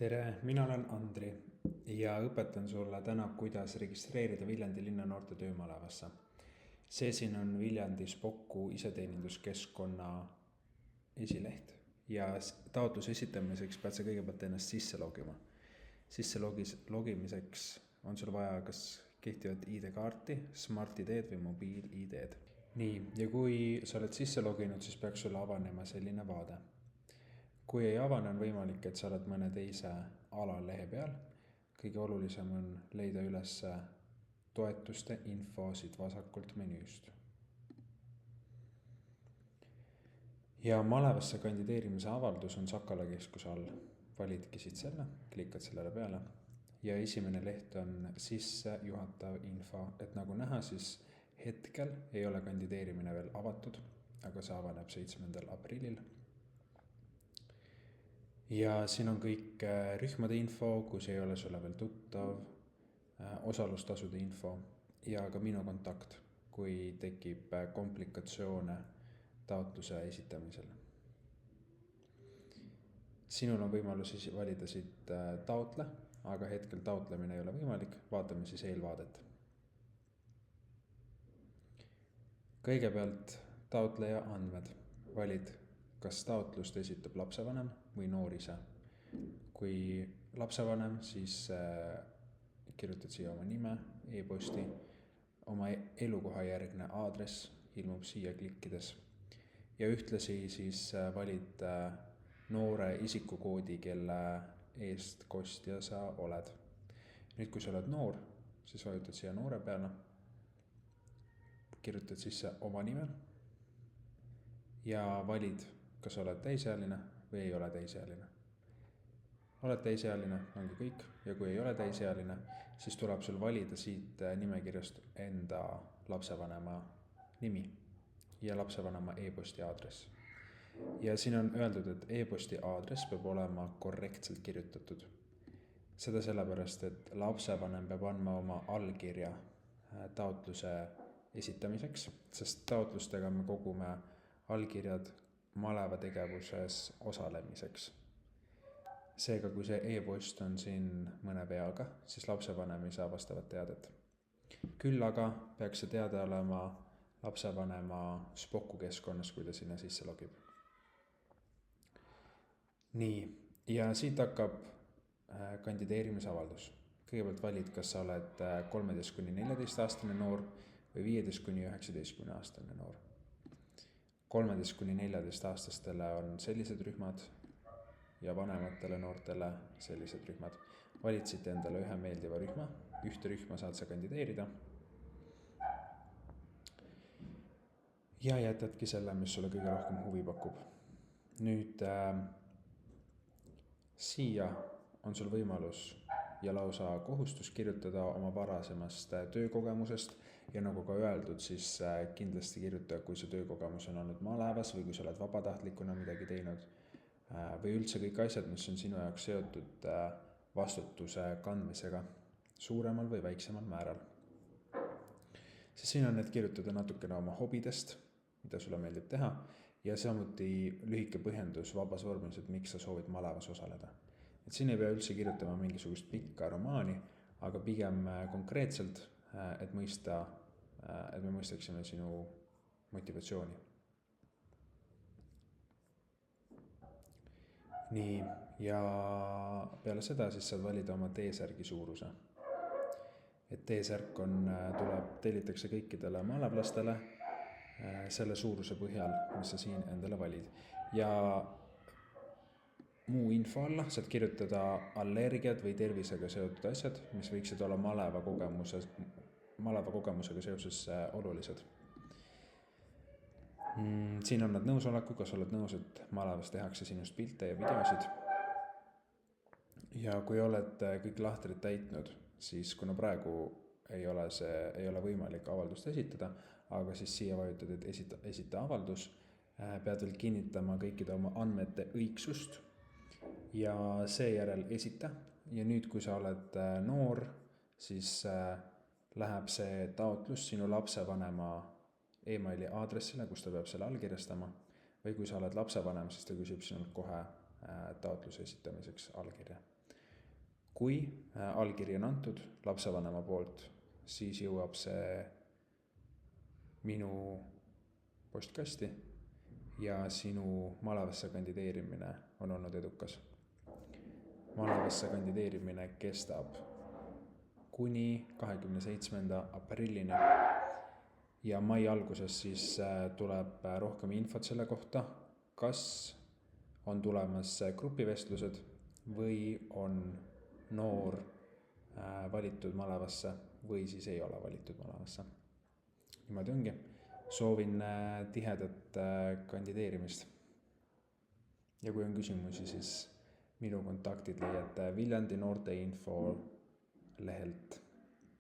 Tere, mina olen Andri ja õpetan sulle täna, kuidas registreerida Viljandi linna noorte töömalevasse. See siin on Viljandi Spokku iseteeninduskeskkonna esileht ja taotluse esitamiseks pead sa kõigepealt ennast sisse logima. Logimiseks on sul vaja kas kehtivat ID-kaarti, Smart-ID-d või mobiil-ID-d. Nii, ja kui sa oled sisse loginud, siis peaks sulle avanema selline vaade. Kui ei avane, on võimalik, et sa oled mõne teise alalehe peal. Kõige olulisem on leida üles toetuste info siit vasakult menüüst. Ja malevasse kandideerimise avaldus on Sakala keskuse all. Validki siit selle, klikkad sellele peale ja esimene leht on sissejuhatav info, et nagu näha, siis hetkel ei ole kandideerimine veel avatud, aga see avaneb 7. aprillil. Ja siin on kõik rühmade info, kui see ei ole sulle veel tuttav, osalustasude info ja ka minu kontakt, kui tekib komplikatsioone taotluse esitamisel. Sinul on võimalus valida siit taotle, aga hetkel taotlemine ei ole võimalik, vaatame siis eelvaadet. Kõigepealt taotleja andmed, valid kas taotlust esitab lapsevanem või noor ise. Kui lapsevanem, siis kirjutad siia oma nime, e-posti, oma elukoha järgne aadress ilmub siia klikkides ja ühtlasi siis valid noore isikukoodi, kelle eest kostja sa oled. Nüüd, kui sa oled noor, siis vajutad siia noore peale, kirjutad sisse oma nime ja valid, kas oled täisealine või ei ole täisealine. Oled täisealine, ongi kõik, ja kui ei ole täisealine, siis tuleb sul valida siit nimekirjast enda lapsevanema nimi ja lapsevanema e-posti aadress. Ja siin on öeldud, et e-posti aadress peab olema korrektselt kirjutatud. Seda sellepärast, et lapsevanem peab andma oma allkirja taotluse esitamiseks, sest taotlustega me kogume allkirjad maleva tegevuses osalemiseks. Seega, kui see e-post on siin mõne veaga, siis lapsevanem ei saa vastavat teadet. Küll aga peaks see teade olema lapsevanema Spokku keskkonnas, kui ta sinna sisse logib. Nii, ja siit hakkab kandideerimisavaldus. Kõigepealt valid, kas sa oled 13–14-aastane noor või 15–19-aastane noor. 13–14-aastastele on sellised rühmad ja vanematele noortele sellised rühmad. Valid siit endale ühe meeldiva rühma, ühte rühma saad sa kandideerida ja jätadki selle, mis sulle kõige rohkem huvi pakub. Nüüd siia on sul võimalus ja lausa kohustus kirjutada oma varasemast töökogemusest ja nagu ka öeldud, siis kindlasti kirjuta, kui see töökogemus on olnud malevas või kui sa oled vabatahtlikuna midagi teinud või üldse kõik asjad, mis on sinu jaoks seotud vastutuse kandmisega suuremal või väiksemal määral. Siis siin on need kirjutada natukene oma hobidest, mida sulle meeldib teha ja samuti lühike põhjendus vabas vormis, et miks sa soovid malevas osaleda. Et siin ei pea üldse kirjutama mingisugust pikka romaani, aga pigem konkreetselt, et me mõistaksime sinu motivatsiooni. Nii, ja peale seda siis saad valida oma T-särgi suuruse. Et T-särk tellitakse kõikidele malevlastele selle suuruse põhjal, mis sa siin endale valid. Ja muu info alla saad kirjutada allergiad või tervisega seotud asjad, mis võiksid olla maleva kogemusega seoses olulised. Siin on nad nõusoleku, kas oled nõus, et malevas tehakse sinust pilte ja videosid. Ja kui oled kõik lahtrid täitnud, siis kuna praegu ei ole võimalik avaldust esitada, aga siis siia vajutad, et esita avaldus, pead veel kinnitama kõikide oma andmete õigsust ja seejärel esita. Ja nüüd, kui sa oled noor, siis läheb see taotlus sinu lapsevanema e-maili aadressile, kus ta peab selle allkirjastama. Või kui sa oled lapsevanem, siis ta küsib sinult kohe taotluse esitamiseks allkirja. kui allkiri on antud lapsevanema poolt, siis jõuab see minu postkasti ja sinu malevasse kandideerimine on olnud edukas. Malevasse kandideerimine kestab kuni 27. aprillini ja mai alguses siis tuleb rohkem infot selle kohta, kas on tulemas grupivestlused või on noor valitud malevasse või siis ei ole valitud malevasse. Niimoodi ongi. Soovin tihedat kandideerimist. Ja kui on küsimusi, siis minu kontaktid leiate Viljandi noorteinfo lehelt.